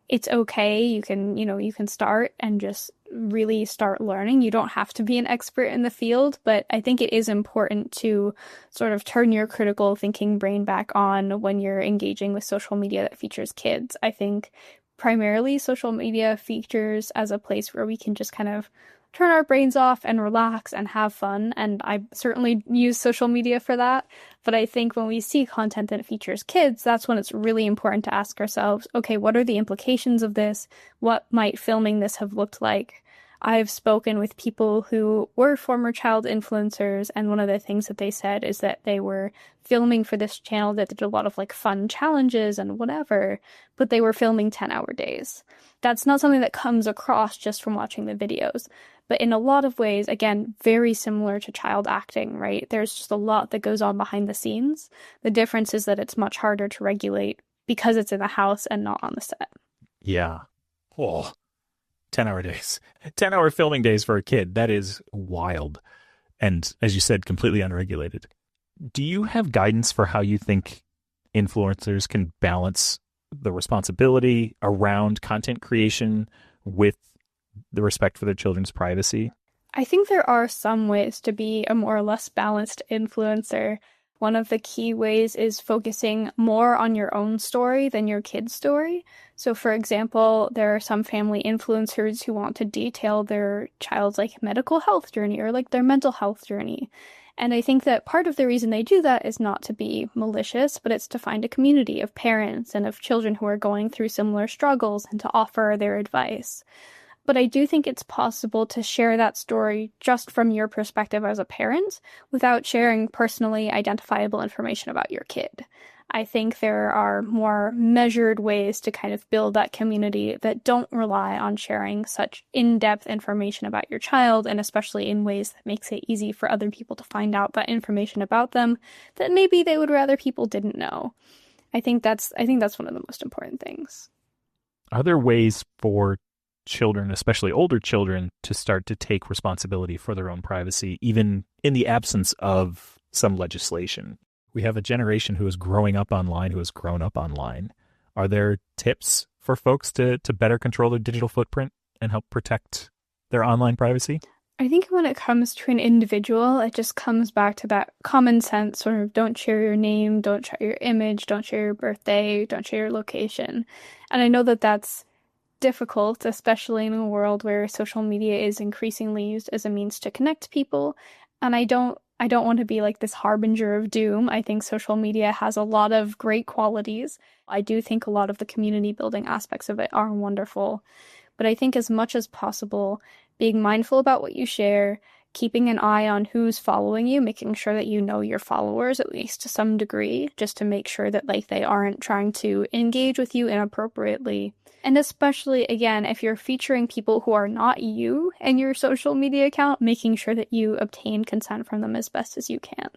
it's okay. You can start and just really start learning. You don't have to be an expert in the field, but I think it is important to sort of turn your critical thinking brain back on when you're engaging with social media that features kids. I think primarily social media features as a place where we can just kind of turn our brains off and relax and have fun. And I certainly use social media for that. But I think when we see content that features kids, that's when it's really important to ask ourselves, okay, what are the implications of this? What might filming this have looked like? I've spoken with people who were former child influencers, and one of the things that they said is that they were filming for this channel that did a lot of like fun challenges and whatever, but they were filming 10-hour days. That's not something that comes across just from watching the videos, but in a lot of ways, again, very similar to child acting, right? There's just a lot that goes on behind the scenes. The difference is that it's much harder to regulate because it's in the house and not on the set. Yeah. Oh. 10-hour days. 10-hour filming days for a kid. That is wild. And as you said, completely unregulated. Do you have guidance for how you think influencers can balance the responsibility around content creation with the respect for their children's privacy? I think there are some ways to be a more or less balanced influencer. One of the key ways is focusing more on your own story than your kid's story. So, for example, there are some family influencers who want to detail their child's like medical health journey or like their mental health journey. And I think that part of the reason they do that is not to be malicious, but it's to find a community of parents and of children who are going through similar struggles and to offer their advice. But I do think it's possible to share that story just from your perspective as a parent without sharing personally identifiable information about your kid. I think there are more measured ways to kind of build that community that don't rely on sharing such in-depth information about your child, and especially in ways that makes it easy for other people to find out that information about them that maybe they would rather people didn't know. I think that's one of the most important things. Are there ways for children, especially older children, to start to take responsibility for their own privacy, even in the absence of some legislation? We have a generation who is growing up online, who has grown up online. Are there tips for folks to better control their digital footprint and help protect their online privacy? I think when it comes to an individual, it just comes back to that common sense sort of don't share your name, don't share your image, don't share your birthday, don't share your location. And I know that that's difficult, especially in a world where social media is increasingly used as a means to connect people. And I don't want to be like this harbinger of doom. I think social media has a lot of great qualities. I do think a lot of the community building aspects of it are wonderful. But I think as much as possible, being mindful about what you share, keeping an eye on who's following you, making sure that you know your followers at least to some degree, just to make sure that like they aren't trying to engage with you inappropriately. And especially, again, if you're featuring people who are not you in your social media account, making sure that you obtain consent from them as best as you can.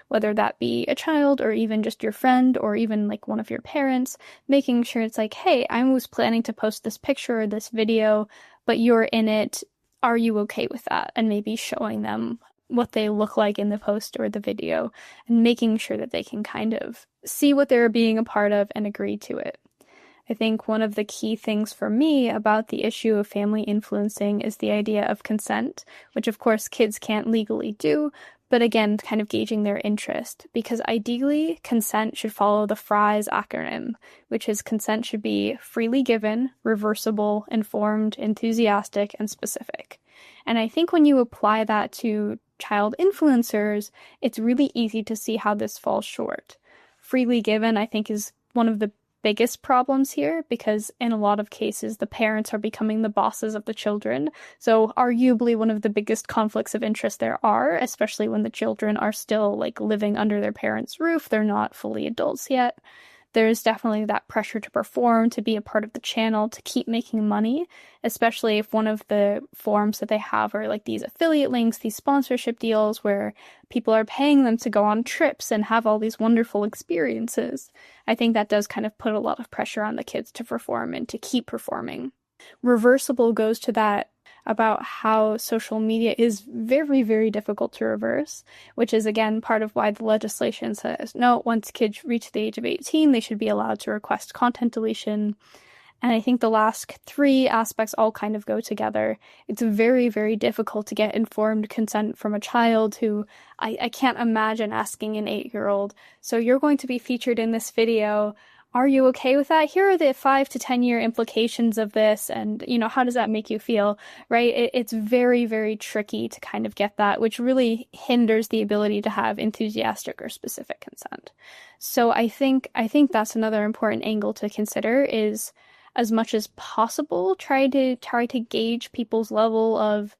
Whether that be a child or even just your friend or even like one of your parents, making sure it's like, hey, I was planning to post this picture or this video, but you're in it. Are you okay with that? And maybe showing them what they look like in the post or the video and making sure that they can kind of see what they're being a part of and agree to it. I think one of the key things for me about the issue of family influencing is the idea of consent, which of course kids can't legally do, but again, kind of gauging their interest, because ideally consent should follow the FRIES acronym, which is consent should be freely given, reversible, informed, enthusiastic, and specific. And I think when you apply that to child influencers, it's really easy to see how this falls short. Freely given, I think, is one of the biggest problems here, because in a lot of cases the parents are becoming the bosses of the children. So arguably one of the biggest conflicts of interest there are, especially when the children are still like living under their parents' roof, they're not fully adults yet. There's definitely that pressure to perform, to be a part of the channel, to keep making money, especially if one of the forms that they have are like these affiliate links, these sponsorship deals where people are paying them to go on trips and have all these wonderful experiences. I think that does kind of put a lot of pressure on the kids to perform and to keep performing. Reversible goes to that about how social media is very, very difficult to reverse, which is, again, part of why the legislation says, no, once kids reach the age of 18, they should be allowed to request content deletion. And I think the last three aspects all kind of go together. It's very, very difficult to get informed consent from a child who I can't imagine asking an 8-year-old, so you're going to be featured in this video. are you okay with that? Here are the 5 to 10 year implications of this. And, how does that make you feel? Right? It's very, very tricky to kind of get that, which really hinders the ability to have enthusiastic or specific consent. So I think that's another important angle to consider is, as much as possible, try to gauge people's level of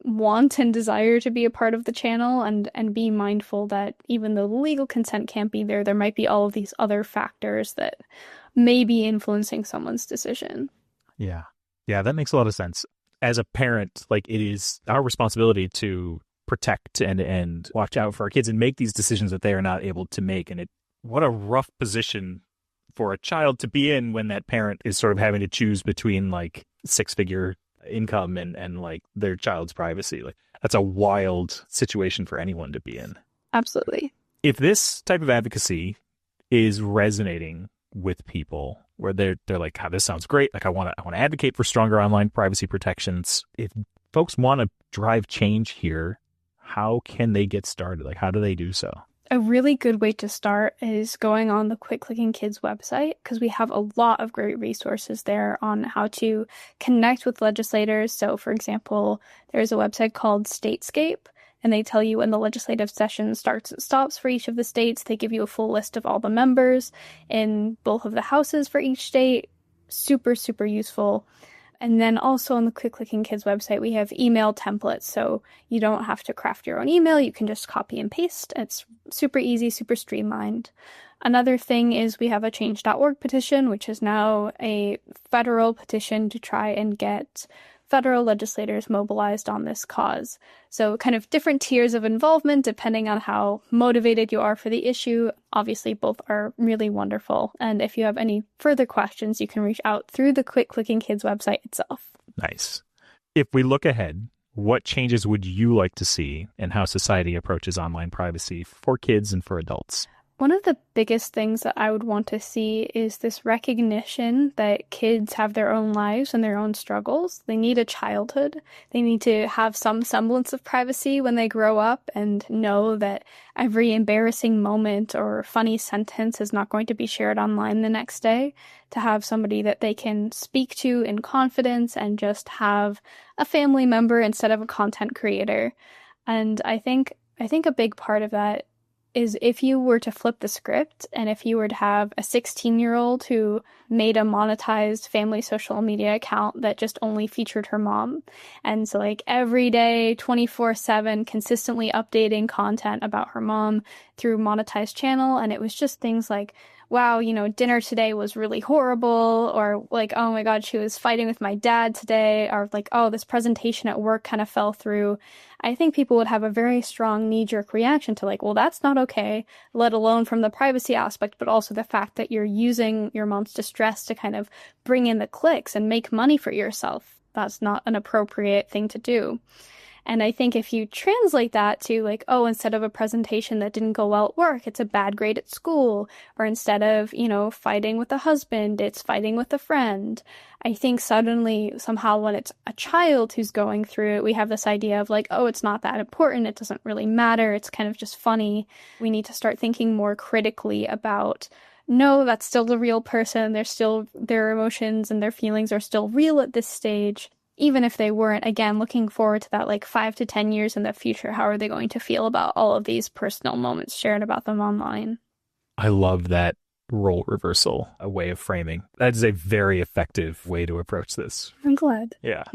want and desire to be a part of the channel, and be mindful that even though the legal consent can't be there, there might be all of these other factors that may be influencing someone's decision. Yeah, that makes a lot of sense. As a parent, like, it is our responsibility to protect and watch out for our kids and make these decisions that they are not able to make. And what a rough position for a child to be in when that parent is sort of having to choose between like 6-figure income and like their child's privacy. Like, that's a wild situation for anyone to be in. Absolutely. If this type of advocacy is resonating with people where they're like, "Oh, this sounds great. Like, I want to advocate for stronger online privacy protections." If folks want to drive change here, how can they get started? Like, how do they do so? A really good way to start is going on the Quit Clicking Kids website, because we have a lot of great resources there on how to connect with legislators. So, for example, there's a website called Statescape, and they tell you when the legislative session starts and stops for each of the states. They give you a full list of all the members in both of the houses for each state. Super, super useful. And then also on the Quit Clicking Kids website, we have email templates. So you don't have to craft your own email. You can just copy and paste. It's super easy, super streamlined. Another thing is we have a change.org petition, which is now a federal petition to try and get federal legislators mobilized on this cause. So kind of different tiers of involvement depending on how motivated you are for the issue. Obviously, both are really wonderful. And if you have any further questions, you can reach out through the Quit Clicking Kids website itself. Nice. If we look ahead, what changes would you like to see in how society approaches online privacy for kids and for adults? One of the biggest things that I would want to see is this recognition that kids have their own lives and their own struggles. They need a childhood. They need to have some semblance of privacy when they grow up and know that every embarrassing moment or funny sentence is not going to be shared online the next day. To have somebody that they can speak to in confidence and just have a family member instead of a content creator. And I think a big part of that is if you were to flip the script and if you were to have a 16-year-old who made a monetized family social media account that just only featured her mom. And so like every day, 24/7, consistently updating content about her mom through monetized channel. And it was just things like, wow, dinner today was really horrible, or like, oh my God, she was fighting with my dad today, or like, oh, this presentation at work kind of fell through. I think people would have a very strong knee-jerk reaction to like, well, that's not okay, let alone from the privacy aspect, but also the fact that you're using your mom's distress to kind of bring in the clicks and make money for yourself. That's not an appropriate thing to do. And I think if you translate that to like, oh, instead of a presentation that didn't go well at work, it's a bad grade at school, or instead of, fighting with a husband, it's fighting with a friend. I think suddenly, somehow, when it's a child who's going through it, we have this idea of like, oh, it's not that important. It doesn't really matter. It's kind of just funny. We need to start thinking more critically about, no, that's still the real person. Their emotions and their feelings are still real at this stage. Even if they weren't, again, looking forward to that like 5 to 10 years in the future, how are they going to feel about all of these personal moments shared about them online? I love that role reversal, a way of framing. That is a very effective way to approach this. I'm glad. Yeah.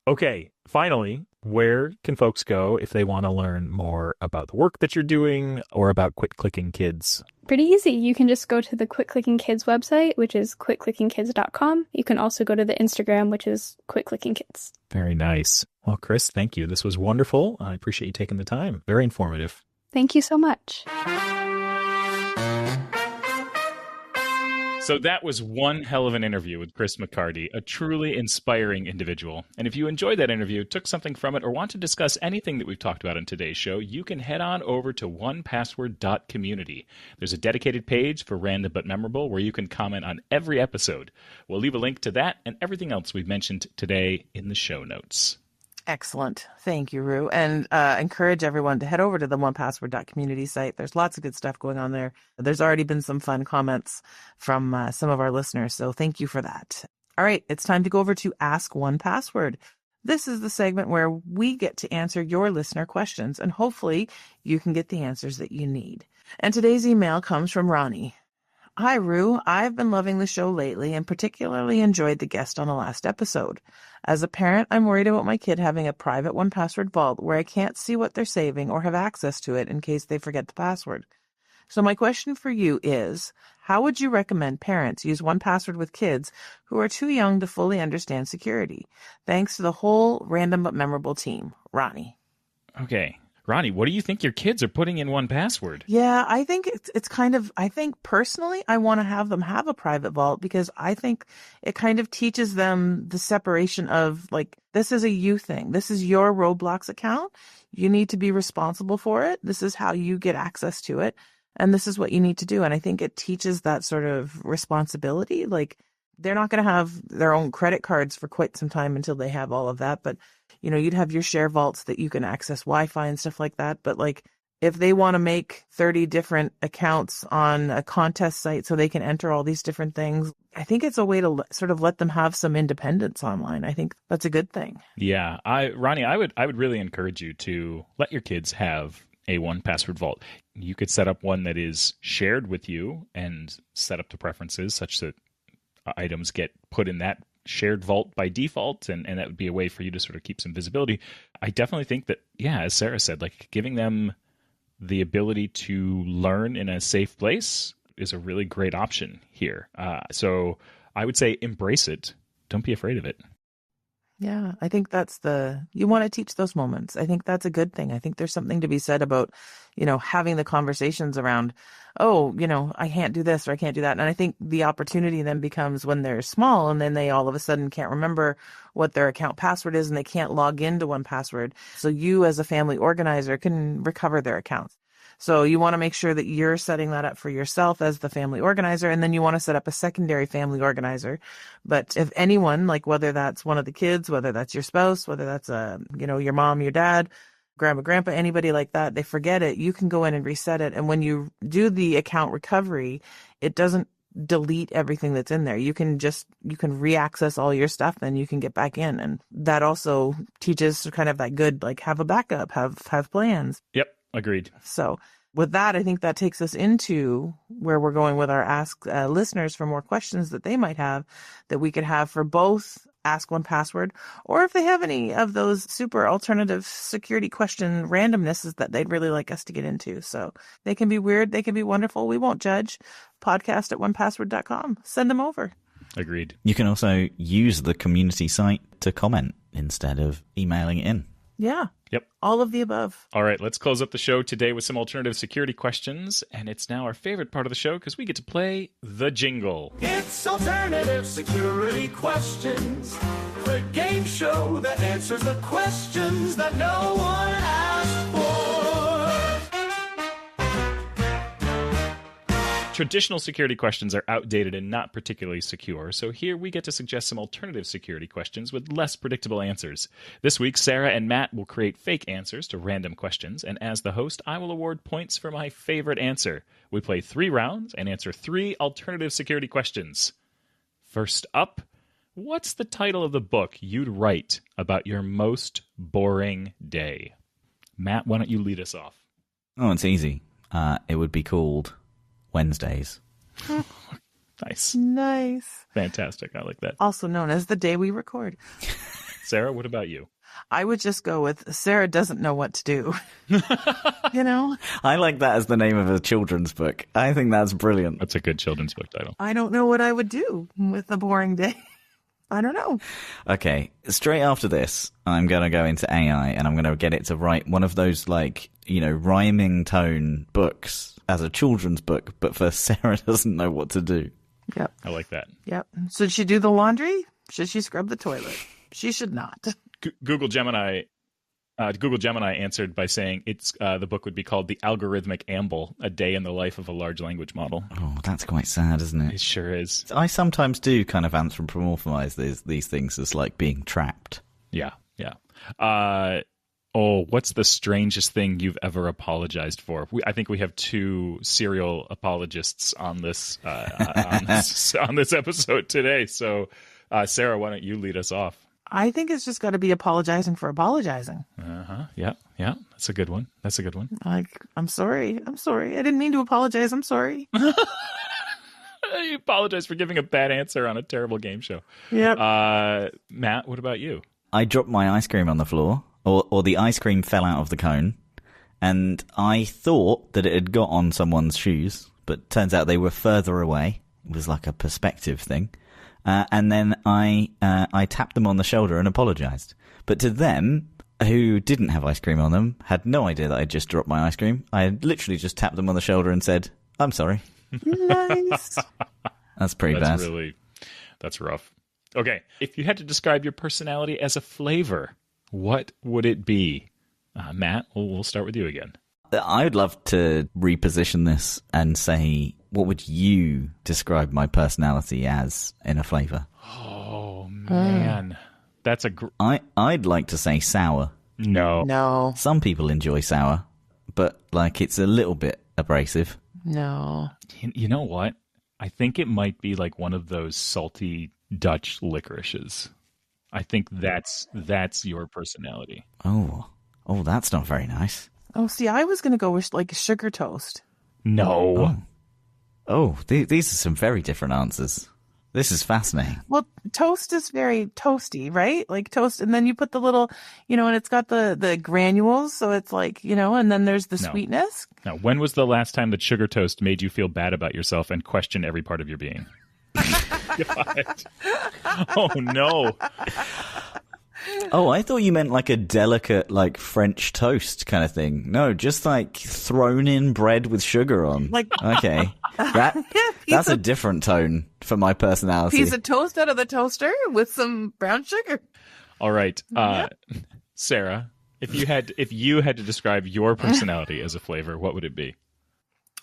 Okay. Finally, where can folks go if they want to learn more about the work that you're doing or about Quit Clicking Kids? Pretty easy. You can just go to the Quit Clicking Kids website, which is quitclickingkids.com. You can also go to the Instagram, which is Quit Clicking Kids. Very nice. Well, Chris, thank you. This was wonderful. I appreciate you taking the time. Very informative. Thank you so much. So that was one hell of an interview with Chris McCarty, a truly inspiring individual. And if you enjoyed that interview, took something from it, or want to discuss anything that we've talked about in today's show, you can head on over to onepassword.community. There's a dedicated page for Random But Memorable where you can comment on every episode. We'll leave a link to that and everything else we've mentioned today in the show notes. Excellent. Thank you, Rue. And encourage everyone to head over to the 1password.community site. There's lots of good stuff going on there. There's already been some fun comments from some of our listeners, so thank you for that. All right, it's time to go over to Ask 1Password. This is the segment where we get to answer your listener questions, and hopefully you can get the answers that you need. And today's email comes from Ronnie. Hi, Rue. I've been loving the show lately and particularly enjoyed the guest on the last episode. As a parent, I'm worried about my kid having a private 1Password vault where I can't see what they're saving or have access to it in case they forget the password. So my question for you is, how would you recommend parents use 1Password with kids who are too young to fully understand security? Thanks to the whole Random But Memorable team. Ronnie. Okay. Ronnie, what do you think your kids are putting in 1Password? Yeah, I think it's kind of, I think personally, I want to have them have a private vault because I think it kind of teaches them the separation of like, this is a you thing. This is your Roblox account. You need to be responsible for it. This is how you get access to it. And this is what you need to do. And I think it teaches that sort of responsibility. Like they're not going to have their own credit cards for quite some time until they have all of that. But you know, you'd have your share vaults that you can access Wi-Fi and stuff like that. But like, if they want to make 30 different accounts on a contest site so they can enter all these different things, I think it's a way to sort of let them have some independence online. I think that's a good thing. Yeah. Ronnie, I would really encourage you to let your kids have a 1Password vault. You could set up one that is shared with you and set up the preferences such that items get put in that shared vault by default, and that would be a way for you to sort of keep some visibility. I definitely think that, yeah, as Sarah said, like giving them the ability to learn in a safe place is a really great option here. So I would say embrace it. Don't be afraid of it. Yeah, I think you want to teach those moments. I think that's a good thing. I think there's something to be said about, you know, having the conversations around, oh, you know, I can't do this or I can't do that. And I think the opportunity then becomes when they're small and then they all of a sudden can't remember what their account password is and they can't log into 1Password. So you as a family organizer can recover their accounts. So you want to make sure that you're setting that up for yourself as the family organizer, and then you want to set up a secondary family organizer. But if anyone, like whether that's one of the kids, whether that's your spouse, whether that's your mom, your dad, grandma, grandpa, anybody like that, they forget it, you can go in and reset it. And when you do the account recovery, it doesn't delete everything that's in there. You can re-access all your stuff, then you can get back in. And that also teaches kind of that good, like have a backup, have plans. Yep. Agreed. So with that, I think that takes us into where we're going with our Ask listeners for more questions that they might have that we could have for both Ask 1Password, or if they have any of those super alternative security question randomnesses that they'd really like us to get into. So they can be weird. They can be wonderful. We won't judge. podcast@1password.com. Send them over. Agreed. You can also use the community site to comment instead of emailing it in. Yeah. Yep. All of the above. All right, let's close up the show today with some alternative security questions. And it's now our favorite part of the show because we get to play the jingle. It's alternative security questions. The game show that answers the questions that no one asked for. Traditional security questions are outdated and not particularly secure, so here we get to suggest some alternative security questions with less predictable answers. This week, Sarah and Matt will create fake answers to random questions, and as the host, I will award points for my favorite answer. We play 3 rounds and answer 3 alternative security questions. First up, what's the title of the book you'd write about your most boring day? Matt, why don't you lead us off? Oh, it's easy. It would be called Wednesdays. Nice. Fantastic. I like that. Also known as the day we record. Sarah, what about you? I would just go with Sarah doesn't know what to do. You know? I like that as the name of a children's book. I think that's brilliant. That's a good children's book title. I don't know what I would do with a boring day. I don't know. Okay, straight after this, I'm going to go into AI and I'm going to get it to write one of those, like, you know, rhyming tone books as a children's book, but for Sarah doesn't know what to do. Yep. I like that. Yep. Should she do the laundry? Should she scrub the toilet? She should not. Google Gemini answered by saying the book would be called The Algorithmic Amble, A Day in the Life of a Large Language Model. Oh, that's quite sad, isn't it? It sure is. I sometimes do kind of anthropomorphize these things as like being trapped. Yeah. Yeah. What's the strangest thing you've ever apologized for? I think we have two serial apologists on this on this episode today. So, Sarah, why don't you lead us off? I think it's just got to be apologizing for apologizing. Yeah. That's a good one. Like, I'm sorry. I didn't mean to apologize. I'm sorry. You apologize for giving a bad answer on a terrible game show. Yep. Matt, what about you? I dropped my ice cream on the floor, or the ice cream fell out of the cone, and I thought that it had got on someone's shoes, but turns out they were further away. It was like a perspective thing. And then I tapped them on the shoulder and apologized. But to them, who didn't have ice cream on them, had no idea that I just dropped my ice cream. I literally just tapped them on the shoulder and said, "I'm sorry." Nice. That's pretty bad. That's rough. Okay, if you had to describe your personality as a flavor, what would it be? Matt, we'll start with you again. I would love to reposition this and say, what would you describe my personality as in a flavor? Oh, man. That's I'd like to say sour. No. Some people enjoy sour, but like it's a little bit abrasive. No. You know what? I think it might be like one of those salty Dutch licorices. I think that's your personality. Oh, that's not very nice. Oh, see, I was going to go with like sugar toast. No. These are some very different answers. This is fascinating. Well, toast is very toasty, right? Like toast, and then you put the little, and it's got the granules, so it's like, and then there's the sweetness. Now, when was the last time that sugar toast made you feel bad about yourself and question every part of your being? God. Oh, no. Oh, I thought you meant like a delicate, like French toast kind of thing. No, just like thrown in bread with sugar on. Okay. That's a different tone for my personality. Piece of toast out of the toaster with some brown sugar. All right. Sarah, if you had to describe your personality as a flavor, what would it be?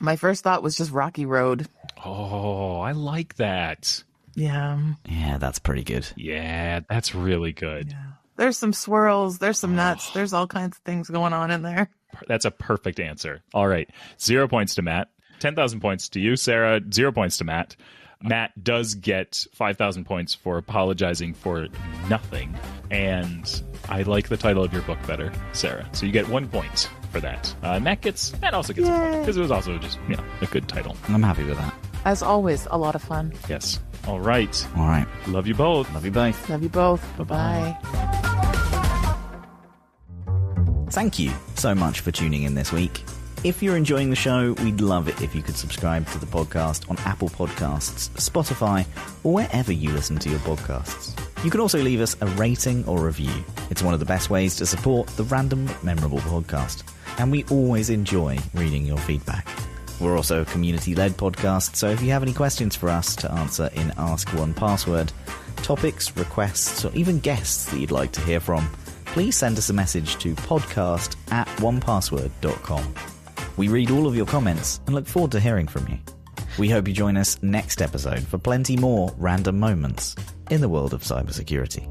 My first thought was just Rocky Road. Oh, I like that. Yeah. Yeah, that's pretty good. Yeah, that's really good. Yeah. There's some swirls. There's some nuts. There's all kinds of things going on in there. That's a perfect answer. All right. 0 points to Matt. 10,000 points to you, Sarah. 0 points to Matt. Matt does get 5,000 points for apologizing for nothing. And I like the title of your book better, Sarah. So you get 1 point for that. Matt also gets a point because it was also just a good title. I'm happy with that. As always, a lot of fun. Yes. All right. Love you both. Love you both. Love you both. Bye-bye. Thank you so much for tuning in this week. If you're enjoying the show, we'd love it if you could subscribe to the podcast on Apple Podcasts, Spotify, or wherever you listen to your podcasts. You can also leave us a rating or review. It's one of the best ways to support the Random but Memorable podcast, and we always enjoy reading your feedback. We're also a community-led podcast, so if you have any questions for us to answer in Ask One Password, topics, requests, or even guests that you'd like to hear from, please send us a message to podcast@onepassword.com. We read all of your comments and look forward to hearing from you. We hope you join us next episode for plenty more random moments in the world of cybersecurity.